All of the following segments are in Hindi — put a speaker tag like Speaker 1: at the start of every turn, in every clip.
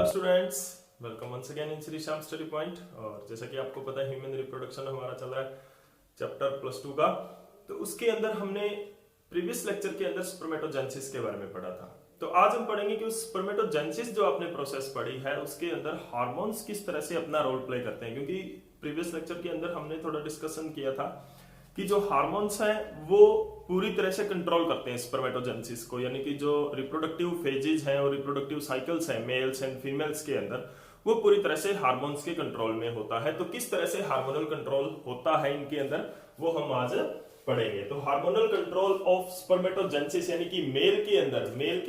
Speaker 1: Hello students, welcome once again in Shri Shyam study point. और जैसा कि आपको पता है ह्यूमन रिप्रोडक्शन हमारा चल रहा है चैप्टर +2 का। तो उसके अंदर हमने प्रीवियस लेक्चर के अंदर स्पर्मेटोजेनेसिस के बारे में पढ़ा था। तो आज हम पढ़ेंगे कि उस स्पर्मेटोजेनेसिस जो आपने प्रोसेस पढ़ी है उसके अंदर हार्मोन्स किस तरह से अपना रोल प्ले करते हैं। क्योंकि प्रीवियस लेक्चर के अंदर हमने थोड़ा डिस्कशन किया था कि जो हार्मोन्स हैं वो पूरी तरह से कंट्रोल करते हैं स्पर्मेटोजेनेसिस को, यानी कि जो रिप्रोडक्टिव फेजेज हैं और रिप्रोडक्टिव साइकिल्स हैं मेल्स एंड फीमेल्स के अंदर, वो पूरी तरह से हार्मोन्स के कंट्रोल में होता है। तो किस तरह से हार्मोनल कंट्रोल होता है इनके अंदर वो हम आज पढ़ेंगे। तो हार्मोनल कंट्रोल ऑफ स्पर्मेटोजेनेसिस यानी कि मेल के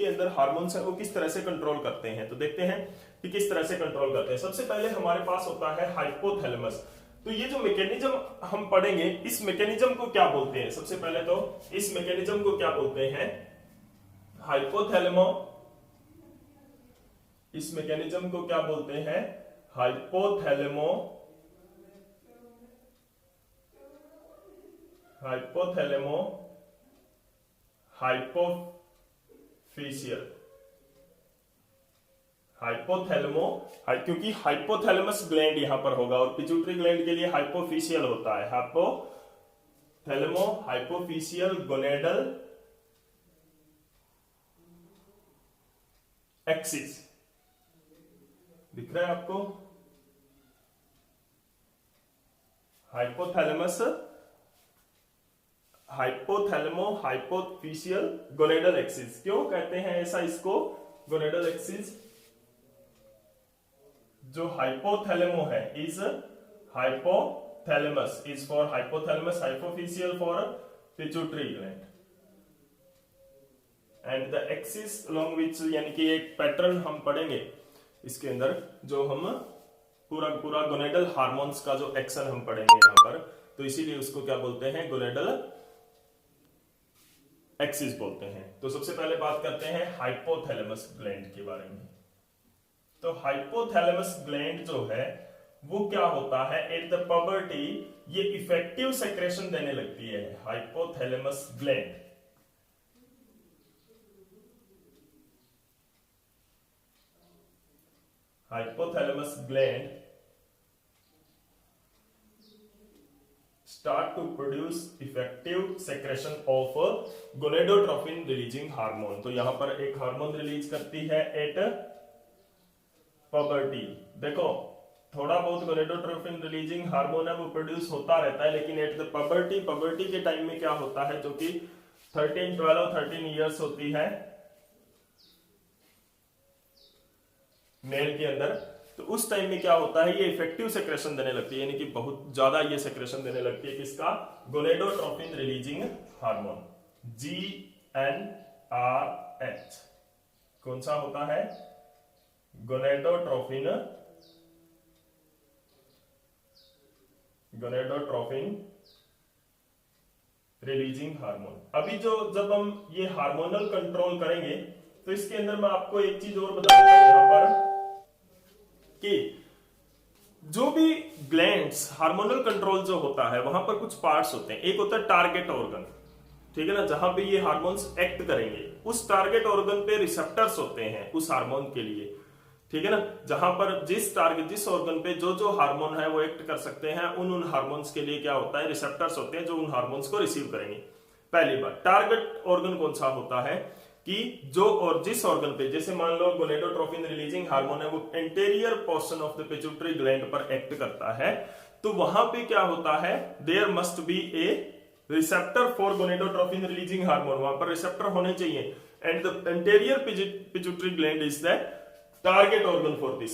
Speaker 1: अंदर हार्मोन्स है वो किस तरह से कंट्रोल करते हैं। तो देखते हैं कि किस तरह से कंट्रोल करते हैं। सबसे पहले हमारे पास होता है हाइपोथैलेमस। तो ये जो मैकेनिज्म हम पढ़ेंगे इस मैकेनिज्म को क्या बोलते हैं। सबसे पहले तो इस मैकेनिज्म को क्या बोलते हैं, हाइपोथैलेमो। इस मैकेनिज्म को क्या बोलते हैं, हाइपोथैलेमो हाइपोफिशियल। क्योंकि हाइपोथैलेमस ग्लैंड यहां पर होगा और पिट्यूटरी ग्लैंड के लिए हाइपोफिशियल होता है। हाइपोथैलेमो हाइपोफिशियल गोनेडल एक्सिस दिख रहा है आपको। हाइपोथैलेमो हाइपोफिशियल गोनेडल एक्सिस। क्यों कहते हैं ऐसा इसको गोनेडल एक्सिस? जो हाइपोथैलेमो है is hypothalamus is for hypothalamus, hypophysial for pituitary gland and the axis along which, यानी कि एक पैटर्न हम पढ़ेंगे इसके अंदर जो हम पूरा गोनेडल हार्मोन्स का जो एक्शन हम पढ़ेंगे यहां पर। तो इसीलिए उसको क्या बोलते हैं, गोनेडल एक्सिस बोलते हैं। तो सबसे पहले बात करते हैं हाइपोथैलेमस ग्लैंड के बारे में। तो हाइपोथैलेमस ग्लैंड जो है वो क्या होता है, एट द पबर्टी ये इफेक्टिव सेक्रेशन देने लगती है। Hypothalamus gland start to produce effective secretion of gonadotropin releasing hormone। तो यहां पर एक हार्मोन रिलीज करती है एट पबर्टी। देखो थोड़ा बहुत गोनेडोट्रोपिन रिलीजिंग हार्मोन है वो प्रोड्यूस होता रहता है, लेकिन एट द पबर्टी के टाइम में क्या होता है, जो कि 13 इयर्स होती है मेल के अंदर। तो उस टाइम में क्या होता है, ये इफेक्टिव सेक्रेशन देने लगती है, यानी कि बहुत ज्यादा ये सेक्रेशन देने लगती है। किसका, गोनेडोट्रोपिन रिलीजिंग हार्मोन GnRH। कौन सा होता है, गोनेडोट्रोपिन रिलीजिंग हार्मोन। अभी जब हम ये हार्मोनल कंट्रोल करेंगे तो इसके अंदर मैं आपको एक चीज और बता देता हूं यहां पर कि जो भी ग्लैंड्स हार्मोनल कंट्रोल जो होता है वहां पर कुछ पार्ट्स होते हैं। एक होता है टारगेट ऑर्गन, ठीक है ना, जहां पे ये हार्मोन्स एक्ट करेंगे। उस टारगेट ऑर्गन पे रिसेप्टर्स होते हैं उस हार्मोन के लिए, ठीक है ना, जहां पर जिस ऑर्गन पे जो हार्मोन है वो एक्ट कर सकते हैं, उन हार्मोन्स के लिए क्या होता है, रिसेप्टर्स होते हैं जो उन हार्मोन्स को रिसीव करेंगे। पहली बात, टारगेट ऑर्गन कौन सा होता है कि जो और जिस ऑर्गन पे, जैसे मान लो गोनेडोट्रोपिन रिलीजिंग हार्मोन है वो anterior portion of the pituitary gland पर एक्ट करता है, तो वहां पे क्या होता है, there must be a receptor for gonadotropin releasing hormone. वहां पर रिसेप्टर होने चाहिए and the anterior pituitary gland is the target organ for this.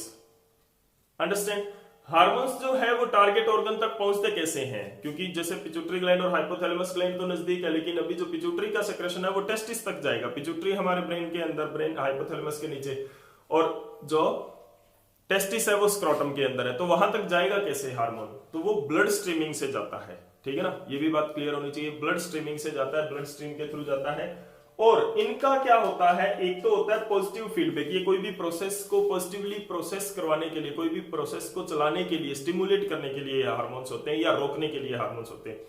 Speaker 1: Understand? Hormones जो है वो टारगेट ऑर्गन तक पहुंचते कैसे हैं, क्योंकि जैसे पिट्यूटरी ग्लैंड और हाइपोथैलेमस ग्लैंड तो नजदीक है, लेकिन अभी जो पिट्यूटरी का सेक्रेशन है वो टेस्टिस तक जाएगा। पिट्यूटरी हमारे ब्रेन के अंदर, ब्रेन हाइपोथैलेमस के नीचे, और जो टेस्टिस है वो स्क्रोटम के अंदर है। तो वहां तक जाएगा कैसे हार्मोन, तो वो ब्लड स्ट्रीमिंग से जाता है, ठीक है ना, ये भी बात क्लियर होनी चाहिए। ब्लड स्ट्रीमिंग से जाता है, ब्लड स्ट्रीम के थ्रू जाता है। और इनका क्या होता है, एक तो होता है पॉजिटिव फीडबैक, ये कोई भी प्रोसेस को पॉजिटिवली प्रोसेस करवाने के लिए, कोई भी प्रोसेस को चलाने के लिए, स्टिमुलेट करने के लिए हार्मोन्स होते हैं या रोकने के लिए हार्मोन्स होते हैं।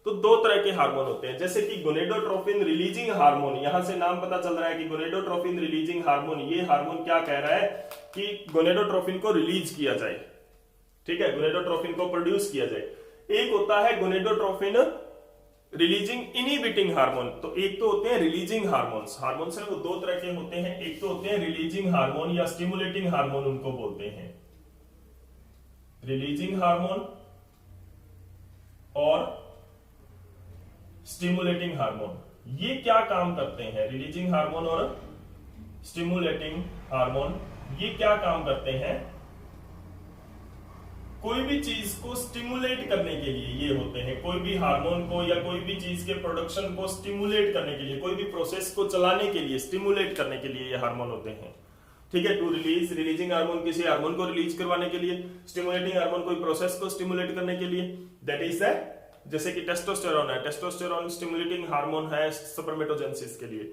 Speaker 1: तो दो तरह के हार्मोन होते हैं, जैसे कि गोनेडोट्रोफिन रिलीजिंग हार्मोन, यहां से नाम पता चल रहा है कि गोनेडोट्रोफिन रिलीजिंग हार्मोन, ये हार्मोन क्या कह रहा है कि गोनेडोट्रोफिन को रिलीज किया जाए, ठीक है, गोनेडोट्रोफिन को प्रोड्यूस किया जाए। एक होता है गोनेडोट्रोफिन रिलीजिंग इनहिबिटिंग हार्मोन। तो एक तो होते हैं रिलीजिंग हार्मोन्स, हार्मोन्स है वो दो तरह के होते हैं, एक तो होते हैं रिलीजिंग हार्मोन या स्टिमुलेटिंग हार्मोन उनको बोलते हैं, रिलीजिंग हार्मोन और स्टिमुलेटिंग हार्मोन। ये क्या काम करते हैं, रिलीजिंग हार्मोन और स्टिमुलेटिंग हार्मोन, ये क्या काम करते हैं, कोई भी चीज को स्टिमुलेट करने के लिए ये होते हैं, कोई भी हार्मोन को या कोई भी चीज के प्रोडक्शन को स्टिमुलेट करने के लिए, कोई भी प्रोसेस को चलाने के लिए, स्टिमुलेट करने के लिए ये हार्मोन होते हैं, ठीक है। टू रिलीज, रिलीजिंग हार्मोन किसी हार्मोन को रिलीज करवाने के लिए, स्टिमुलेटिंग हार्मोन कोई प्रोसेस को स्टिमुलेट करने के लिए, दैट इज दैट। जैसे कि टेस्टोस्टेरोन है, टेस्टोस्टेरोन स्टिमुलेटिंग हार्मोन है स्पर्मेटोजेनेसिस के लिए,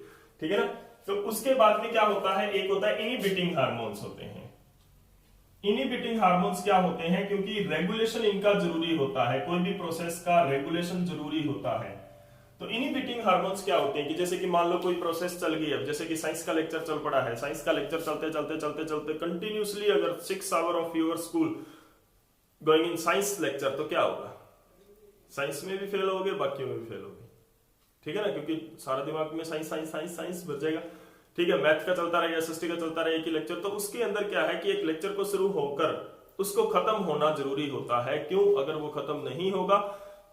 Speaker 1: ठीक है ना। तो उसके बाद में क्या होता है, एक होता है इनहिबिटिंग हार्मोन्स होते हैं। इनहिबिटिंग हार्मोन्स क्या होते हैं, क्योंकि रेगुलेशन इनका जरूरी होता है, कोई भी प्रोसेस का रेगुलेशन जरूरी होता है। तो इनहिबिटिंग हार्मोन्स क्या होते हैं कि जैसे कि मान लो कोई प्रोसेस चल गई, अब जैसे कि साइंस का लेक्चर चल पड़ा है, साइंस का लेक्चर चलते चलते चलते चलते कंटिन्यूसली अगर 6 hour of your school going in science lecture, तो क्या होगा, साइंस में भी फेल होगे, बाकियों में भी फेल होगे, ठीक है ना, क्योंकि सारा दिमाग में साइंस साइंस साइंस साइंस भर जाएगा, ठीक है। मैथ का चलता रहेगा, एसएसटी का चलता रहेगा, एक ही लेक्चर, तो उसके अंदर क्या है कि एक लेक्चर को शुरू होकर उसको खत्म होना जरूरी होता है। क्यों, अगर वो खत्म नहीं होगा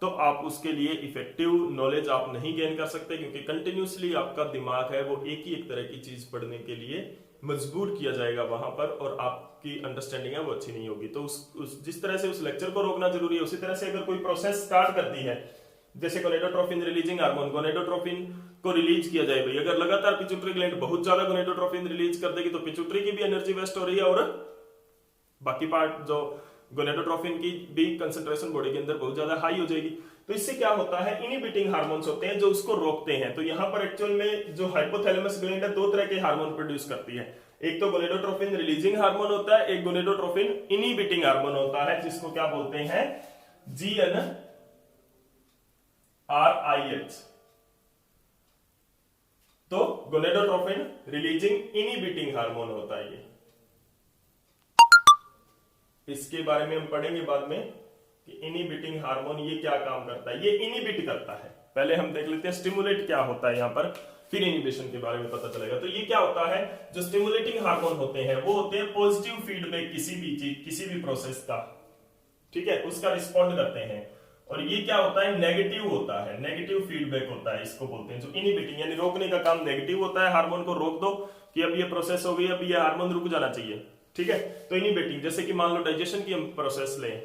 Speaker 1: तो आप उसके लिए इफेक्टिव नॉलेज आप नहीं गेन कर सकते, क्योंकि कंटिन्यूसली आपका दिमाग है वो एक ही एक तरह की चीज पढ़ने के लिए मजबूर किया जाएगा वहां पर, और आपकी अंडरस्टैंडिंग है वो अच्छी नहीं होगी। तो जिस तरह से उस लेक्चर को रोकना जरूरी है, उसी तरह से अगर कोई प्रोसेस स्टार्ट करती है, जैसे गोनेडोट्रोफिन रिलीजिंग हार्मोन, गोनेडोट्रोफिन को रिलीज किया जाए भाई, अगर लगातार पिट्यूटरी ग्लैंड बहुत ज्यादा गोनेडोट्रोफिन रिलीज कर देगी तो पिट्यूटरी की भी एनर्जी वेस्ट हो रही है, और बाकी पार्ट जो गोनेडोट्रोफिन की भी कंसंट्रेशन बॉडी के अंदर बहुत ज्यादा हाई हो जाएगी। तो इससे क्या होता है, इनहिबिटिंग हार्मोन्स होते हैं जो उसको रोकते हैं। तो यहां पर एक्चुअल में जो हाइपोथैलेमस ग्लैंड है दो तरह के हार्मोन प्रोड्यूस करती है, एक तो गोनेडोट्रोफिन रिलीजिंग हार्मोन होता है, एक गोनेडोट्रोफिन इनहिबिटिंग हार्मोन होता है, जिसको क्या बोलते हैं, GnRH। तो गोनेडोट्रोफिन रिलीजिंग इनहिबिटिंग हार्मोन होता है ये, इसके बारे में हम पढ़ेंगे बाद में कि इनहिबिटिंग हार्मोन ये क्या काम करता है, ये इनहिबिट करता है। पहले हम देख लेते हैं स्टिमुलेट क्या होता है यहां पर, फिर इनहिबिशन के बारे में पता चलेगा। तो ये क्या होता है, जो स्टिमुलेटिंग हार्मोन होते हैं वो होते हैं पॉजिटिव फीडबैक किसी भी चीज, किसी भी प्रोसेस का, ठीक है, उसका रिस्पॉन्ड करते हैं। और ये क्या होता है, नेगेटिव होता है, नेगेटिव फीडबैक होता है, इसको बोलते हैं जो इनहिबिटिंग, यानी रोकने का काम नेगेटिव होता है। हार्मोन को रोक दो कि अब ये प्रोसेस हो गई, अब ये हार्मोन रुक जाना चाहिए, ठीक है। तो इनहिबिटिंग, जैसे कि मान लो डाइजेशन की हम प्रोसेस लें,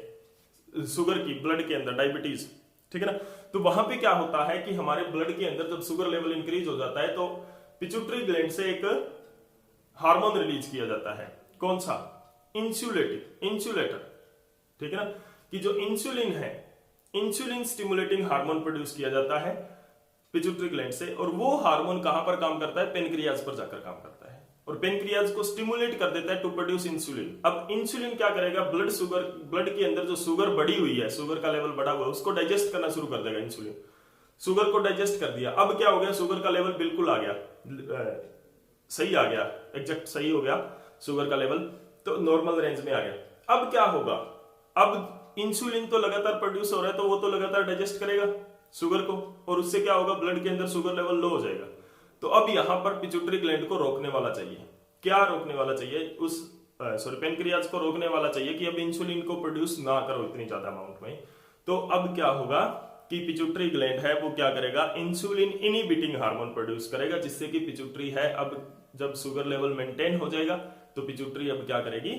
Speaker 1: शुगर की, ब्लड के अंदर डायबिटीज, ठीक है ना, तो वहां पे क्या होता है कि हमारे ब्लड के अंदर जब शुगर लेवल इंक्रीज हो जाता है तो पिट्यूटरी ग्लैंड से एक हार्मोन रिलीज किया जाता है, कौन सा, इंसुलेटर, ठीक है ना, कि जो इंसुलिन है, इंसुलिन स्टिमुलेटिंग हार्मोन प्रोड्यूस किया जाता है पिट्यूटरी ग्लैंड से, और वो हार्मोन कहां पर काम करता है, पेनक्रियाज पर जाकर काम करता है, और पेनक्रियाज को स्टिमुलेट कर देता है टू प्रोड्यूस इंसुलिन। अब इंसुलिन क्या करेगा, ब्लड के अंदर जो शुगर बढ़ी हुई है, शुगर का लेवल बढ़ा हुआ है, उसको डाइजेस्ट करना शुरू कर देगा इंसुलिन। शुगर को डाइजेस्ट कर दिया, अब क्या हो गया, शुगर का लेवल बिल्कुल आ गया, सही आ गया, एग्जैक्ट सही हो गया शुगर का लेवल, तो नॉर्मल रेंज में आ गया। अब क्या होगा, अब इंसुलिन तो लगातार प्रोड्यूस हो रहा है, तो वो तो लगातार डाइजेस्ट करेगा शुगर को, और उससे क्या होगा, ब्लड के अंदर शुगर लेवल लो हो जाएगा। तो अब यहां पर पिट्यूटरी ग्लैंड को रोकने वाला चाहिए, क्या रोकने वाला चाहिए, पेनक्रियाज को रोकने वाला चाहिए कि अब इंसुलिन को प्रोड्यूस ना करो इतनी ज्यादा अमाउंट में। तो अब क्या होगा कि पिट्यूटरी ग्लैंड है वो क्या करेगा, इंसुलिन इनहिबिटिंग हार्मोन प्रोड्यूस करेगा, जिससे कि पिट्यूटरी है, अब जब शुगर लेवल मेंटेन हो जाएगा तो पिट्यूटरी अब क्या करेगी,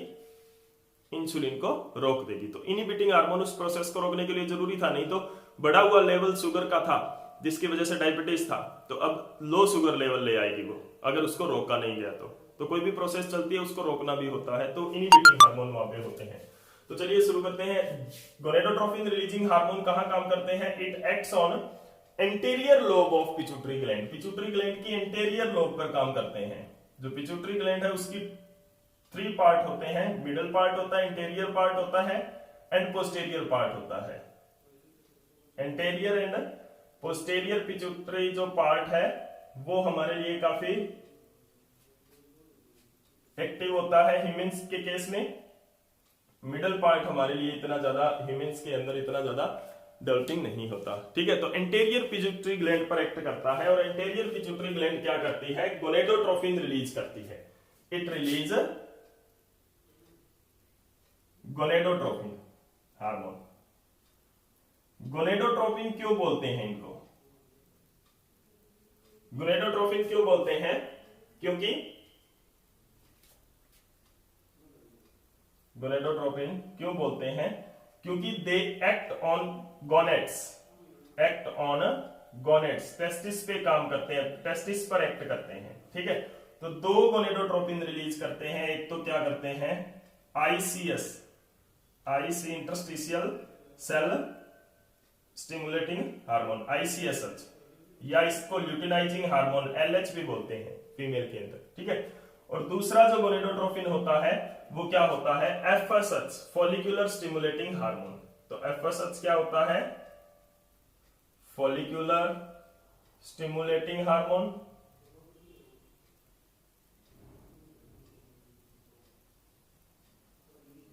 Speaker 1: इंसुलिन को रोक देगी। तो इनहिबिटिंग हार्मोन उस प्रोसेस को रोकने के लिए जरूरी था, नहीं तो बढ़ा हुआ लेवल शुगर का था जिसकी वजह से डायबिटीज था, तो अब लो शुगर लेवल ले आएगी वो, अगर उसको रोका नहीं गया तो कोई भी प्रोसेस चलती है उसको रोकना भी होता है, तो इनहिबिटिंग हार्मोन वहां पे होते हैं। तो चलिए शुरू करते हैं। गोनेडोट्रोफिन रिलीजिंग हार्मोन कहां काम करते हैं, it acts on anterior lobe of pituitary gland, pituitary gland की एंटीरियर लोब पर काम करते हैं। जो पिट्यूटरी ग्लैंड है उसकी 3 पार्ट होते हैं, मिडल पार्ट होता है, इंटीरियर पार्ट होता है, एंड पोस्टीरियर पार्ट होता है। एंटेरियर एंड पोस्टेरियर पिट्यूटरी जो पार्ट है वो हमारे लिए काफी एक्टिव होता है ह्यूमंस के केस में। मिडल पार्ट हमारे लिए इतना ज्यादा ह्यूमंस के अंदर इतना ज्यादा डेवलपिंग नहीं होता। ठीक है, तो एंटेरियर पिट्यूटरी ग्लैंड पर एक्ट करता है और एंटेरियर पिट्यूटरी ग्लैंड क्या करती है, गोनेडोट्रोपिन रिलीज करती है। It release gonadotropin hormone. Gonadotropin क्यों बोलते हैं इनको, गोनेडोट्रोपिन क्यों बोलते हैं, क्योंकि गोनेडोट्रोपिन क्यों बोलते हैं, क्योंकि they act on gonads, act on gonads, testis पे काम करते हैं, टेस्टिस पर एक्ट करते हैं। ठीक है, तो दो गोनेडोट्रोपिन रिलीज करते हैं। एक तो क्या करते हैं, ICS, IC interstitial cell stimulating hormone, ICSH, या इसको ल्यूटिनाइजिंग हार्मोन एलएच भी बोलते हैं फीमेल के अंदर। ठीक है, और दूसरा जो गोनेडोट्रोपिन होता है वो क्या होता है, एफएसएच, फॉलिक्यूलर स्टिमुलेटिंग हार्मोन। तो एफएसएच क्या होता है, फॉलिक्यूलर स्टिमुलेटिंग हार्मोन।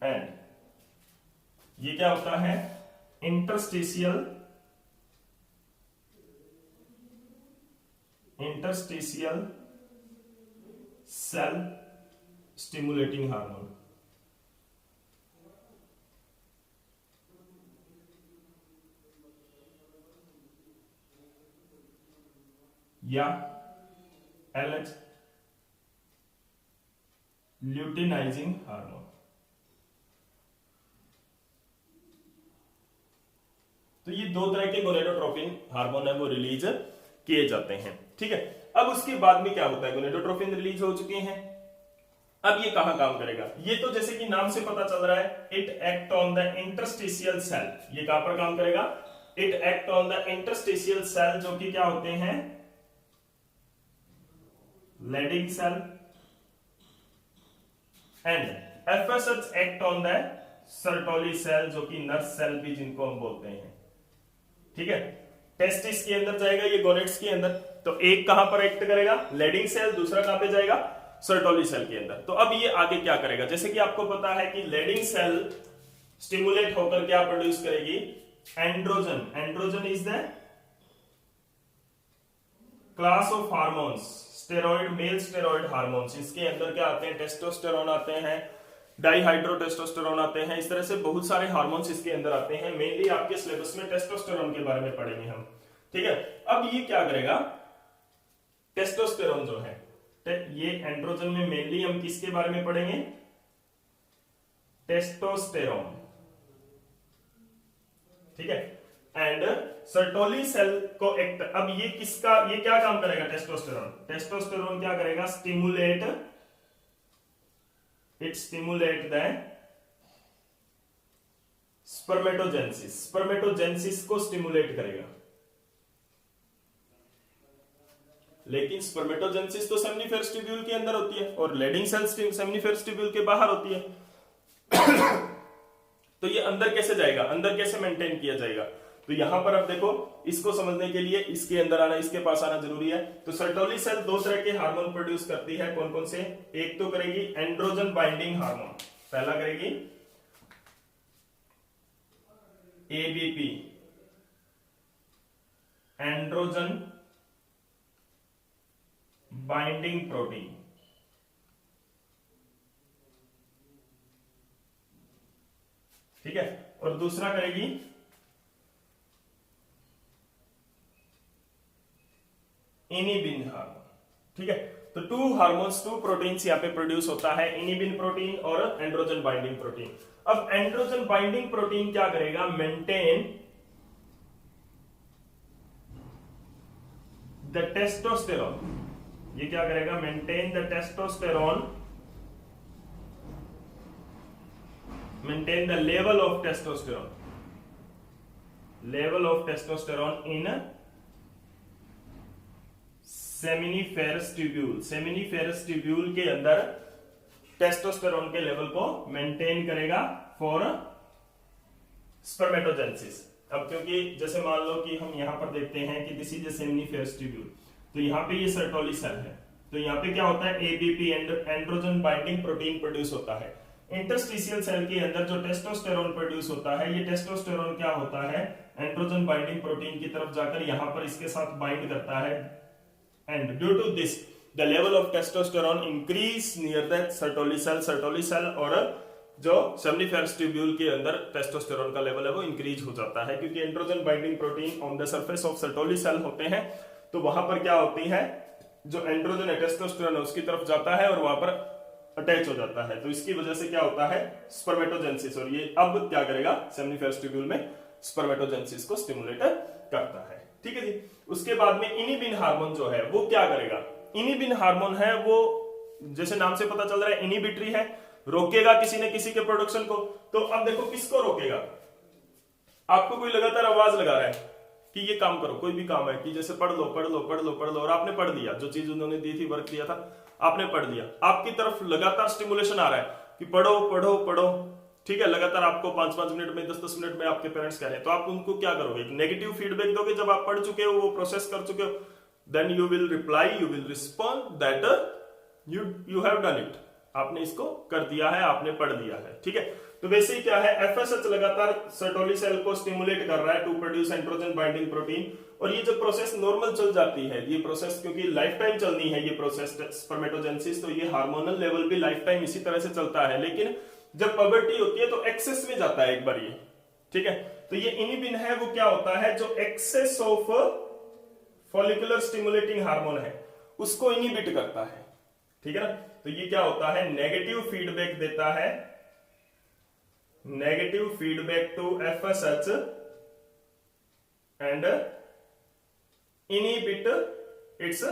Speaker 1: एंड ये क्या होता है, इंटरस्टिशियल सेल स्टिमुलेटिंग हार्मोन। या एलएच, ल्यूटिनाइजिंग हार्मोन। तो ये दो तरह के गोनेडोट्रोपिन हार्मोन है वो रिलीज किए जाते हैं। ठीक है, अब उसके बाद में क्या होता है, गोनेडोट्रोपिन रिलीज हो चुके हैं, अब ये कहां काम करेगा, ये तो जैसे कि नाम से पता चल रहा है, it act on the interstitial cell. ये कहां पर काम करेगा, it act on the interstitial cell, जो कि क्या होते हैं, Leydig cell. And FSH act on the Sertoli cell, जो कि नर्स सेल भी जिनको हम बोलते हैं। ठीक है, टेस्टिस के अंदर जाएगा ये गोनेट्स के अंदर, तो एक कहां पर एक्ट करेगा, लेडिंग सेल, दूसरा कहां पे जाएगा, सर्टोली सेल के अंदर। तो अब ये आगे क्या करेगा, जैसे कि आपको पता है कि लेडिंग सेल स्टिमुलेट होकर क्या प्रोड्यूस करेगी, androgen. Androgen is the class of hormones, steroid, male steroid hormones. इसके अंदर क्या आते हैं, टेस्टोस्टेरोन आते हैं, डाइहाइड्रोटेस्टोस्टेरोन आते हैं, इस तरह से बहुत सारे हार्मोन्स इसके अंदर आते हैं। मेनली आपके सिलेबस में टेस्टोस्टेरोन के बारे में पढ़ेंगे हम। ठीक है, अब ये क्या करेगा, टेस्टोस्टेरोन जो है, ये एंड्रोजन में मेनली हम किसके बारे में पढ़ेंगे, टेस्टोस्टेरोन। ठीक है, एंड सर्टोली सेल को एक्ट, अब ये किसका, ये क्या काम करेगा, टेस्टोस्टेरोन। टेस्टोस्टेरोन क्या करेगा, stimulate, it stimulate the spermatogenesis, spermatogenesis को स्टिमुलेट करेगा। लेकिन स्पर्मेटोजेनेसिस तो सेमिनिफेरस ट्यूब्यूल के अंदर होती है और लेडिंग सेल सेमिनिफेरस ट्यूब्यूल के बाहर होती है। तो ये अंदर कैसे जाएगा, अंदर कैसे मेंटेन किया जाएगा, तो यहां पर अब देखो, इसको समझने के लिए इसके अंदर आना, इसके पास आना जरूरी है। तो सर्टोली सेल दो तरह के हार्मोन प्रोड्यूस करती है, कौन कौन से, एक तो करेगी एंड्रोजन बाइंडिंग हार्मोन, पहला करेगी एबीपी, एंड्रोजन बाइंडिंग प्रोटीन। ठीक है, और दूसरा करेगी इनिबिन हार्मोन। ठीक है, तो टू हार्मोन्स, टू प्रोटीन्स यहां पे प्रोड्यूस होता है, इनिबिन प्रोटीन और एंड्रोजन बाइंडिंग प्रोटीन। अब एंड्रोजन बाइंडिंग प्रोटीन क्या करेगा, मेंटेन द टेस्टोस्टेरोन। ये क्या करेगा, maintain the testosterone, maintain the level of testosterone, level of testosterone in seminiferous tubule. Seminiferous tubule के अंदर टेस्टोस्टेरोन के लेवल को मेंटेन करेगा फॉर स्पर्मेटोजेनेसिस, अब क्योंकि जैसे मान लो कि हम यहाँ पर देखते हैं कि this is a seminiferous tubule, तो यहाँ पे ये सर्टोली सेल है, तो यहाँ पे क्या होता है ABP androgen binding protein produce होता है। इंटरस्टिशियल सेल के अंदर जो टेस्टोस्टेरोन प्रोड्यूस होता है, ये टेस्टोस्टेरोन क्या होता है एंड्रोजन बाइंडिंग प्रोटीन की तरफ जाकर यहाँ पर इसके साथ बाइंड करता है, and due to this the level of testosterone increase near the Sertoli cell और जो सेमिनिफेरस ट्यूब्यूल के अंदर टेस्टोस्टेरोन का लेवल है वो इंक्रीज हो जाता है, क्योंकि androgen binding protein on the surface of Sertoli cell होते हैं, तो वहां पर क्या होती है जो एंड्रोजन है टेस्टोस्टेरोन है उसकी तरफ जाता है और वहां पर अटैच हो जाता है, तो इसकी वजह से क्या होता है स्पर्मेटोजेनेसिस, और ये अब क्या करेगा सेमिनिफेरस ट्यूब्यूल में स्पर्मेटोजेनेसिस को स्टिमुलेट करता है। ठीक है जी। उसके बाद में इनिबिन हार्मोन जो है वो क्या करेगा, इनिबिन हार्मोन है वो जैसे नाम से पता चल रहा है इनिबिटरी है, रोकेगा किसी न किसी के प्रोडक्शन को। तो अब देखो किसको रोकेगा, आपको कोई लगातार आवाज लगा रहा है कि ये काम करो, कोई भी काम है कि जैसे पढ़ लो पढ़ लो पढ़ लो पढ़ लो, और आपने पढ़ लिया, जो चीज उन्होंने दी थी वर्क दिया था आपने पढ़ लिया, आपकी तरफ लगातार स्टिमुलेशन आ रहा है कि पढ़ो पढ़ो पढ़ो, ठीक है, लगातार आपको 5-5 मिनट में 10-10 मिनट में आपके पेरेंट्स कह रहे हैं, तो आप उनको क्या करोगे, नेगेटिव फीडबैक दोगे। जब आप पढ़ चुके हो, वो प्रोसेस कर चुके हो, then you will reply, you will respond that you have done it, आपने इसको कर दिया है, आपने पढ़ लिया है। ठीक है, तो वैसे ही क्या है एफएसएच लगातार सर्टोली सेल को स्टिमुलेट कर रहा है to produce androgen binding protein, और ये जो प्रोसेस नॉर्मल चल जाती है, ये प्रोसेस क्योंकि लाइफ टाइम चलनी है ये प्रोसेस स्पर्मेटोजेनेसिस, तो ये हार्मोनल लेवल भी लाइफ टाइम इसी तरह से चलता है, लेकिन जब पबर्टी होती है तो एक्सेस में जाता है एक बार ये। ठीक है, तो ये इनिबिन है वो क्या होता है जो excess of follicular stimulating hormone है उसको इनिबिट करता है। ठीक है ना, तो ये क्या होता है नेगेटिव फीडबैक देता है, negative feedback to FSH and inhibit its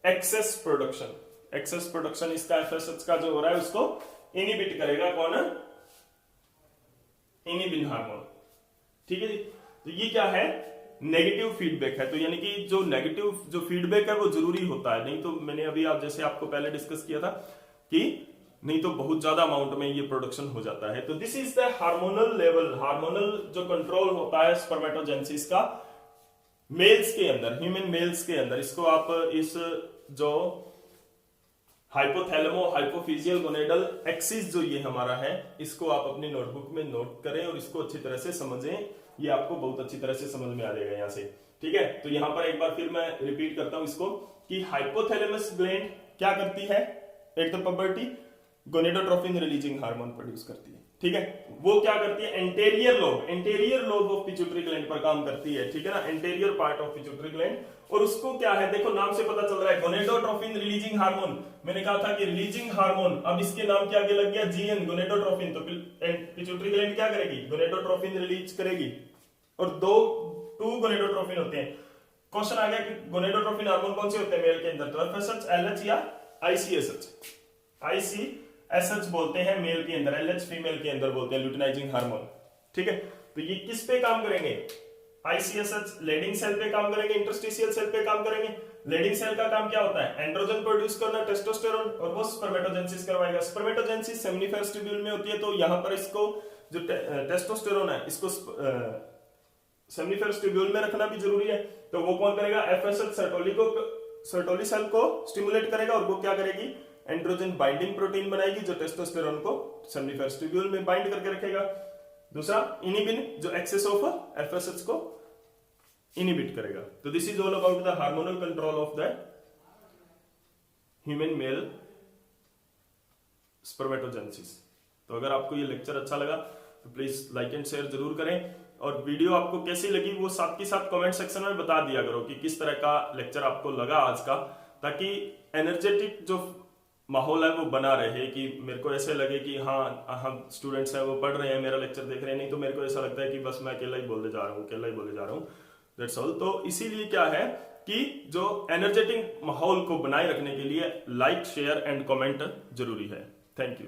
Speaker 1: excess production. Excess production इसका एफएसएच का जो हो रहा है उसको इनिबिट करेगा कौन, इनिबिन हार्मोन। ठीक है जी, तो ये क्या है नेगेटिव फीडबैक है, तो यानी कि जो नेगेटिव जो फीडबैक है वो जरूरी होता है, नहीं तो मैंने अभी आप जैसे आपको पहले डिस्कस किया था कि नहीं तो बहुत ज्यादा अमाउंट में ये प्रोडक्शन हो जाता है। तो this is the hormonal level, hormonal जो कंट्रोल होता है स्पर्मेटोजेनेसिस का मेल्स के अंदर, ह्यूमन मेल्स के अंदर। इसको आप इस जो हाइपोथैलेमो हाइपोफिजियल गोनेडल एक्सिस जो ये हमारा है, इसको आप अपनी नोटबुक में नोट करें और इसको अच्छी तरह से समझें, ये आपको बहुत अच्छी तरह से समझ में आ जाएगा यहाँ से। ठीक है, तो यहां पर एक बार फिर मैं रिपीट करता हूं इसको कि हाइपोथैलेमस ग्लैंड क्या करती है, at the puberty gonadotrophin releasing hormone produce करती है। ठीक है, वो क्या करती है anterior lobe of pituitary gland पर काम करती है। ठीक है ना, anterior part of pituitary gland, और उसको क्या है देखो नाम से पता चल रहा है गोनेडोट्रोफिन रिलीजिंग हार्मोन। मैंने कहा था कि रिलीजिंग हार्मोन, अब इसके नाम के आगे लग गया जीएन गोनेडोट्रोफिन, तो पिट्यूटरी ग्लैंड क्या करेगी गोनेडोट्रोफिन रिलीज करेगी, और टू गोनेडोट्रोफिन होते हैं। क्वेश्चन आ गया कि गोनेडोट्रोफिन हार्मोन कौन से होते हैं मेल के अंदर, तो एफएसएच, एलएच या आईसीएसएच। आईसीएसएच बोलते हैं मेल के अंदर, एलएच फीमेल के अंदर बोलते हैं लुटिनाइजिंग हार्मोन। ठीक है, तो ये किस पे काम करेंगे, आईसीएसएच लेडिंग सेल पे काम करेंगे, इंटरस्टिशियल सेल पे काम करेंगे। लेडिंग सेल का काम क्या होता है एंड्रोजन प्रोड्यूस करना, टेस्टोस्टेरोन, और वो स्पर्मेटोजेनेसिस करवाएगा। स्पर्मेटोजेनेसिस सेमिनिफेरस ट्यूब्यूल में होती है, तो यहां पर इसको जो टेस्टोस्टेरोन है इसको सेमिनिफेरस ट्यूब्यूल में रखना भी जरूरी है, तो वो कौन करेगा एफएसएच सर्टोली सेल को स्टिमुलेट करेगा, और वो क्या करेगी एंड्रोजन बाइंडिंग प्रोटीन बनाएगी जो टेस्टोस्टेरोन को सेमिनिफेरस ट्यूब्यूल में बाइंड करके रखेगा। दूसरा इनिबिन जो एक्सेस ऑफ एफएसएच को इनिबिट करेगा। तो this is all about the hormonal control of the human male spermatogenesis. तो अगर आपको ये लेक्चर अच्छा लगा तो प्लीज लाइक एंड शेयर जरूर करें, और वीडियो आपको कैसी लगी वो साथ के साथ कमेंट सेक्शन में बता दिया करो कि किस तरह का लेक्चर आपको लगा आज का, ताकि एनर्जेटिक जो माहौल है वो बना रहे, कि मेरे को ऐसे लगे कि हाँ हम स्टूडेंट्स हैं वो पढ़ रहे हैं मेरा लेक्चर देख रहे हैं, नहीं तो मेरे को ऐसा लगता है कि बस मैं अकेला ही बोले जा रहा हूँ, दैट्स ऑल। तो इसीलिए क्या है कि जो एनर्जेटिक माहौल को बनाए रखने के लिए लाइक शेयर एंड कमेंट जरूरी है। Thank you.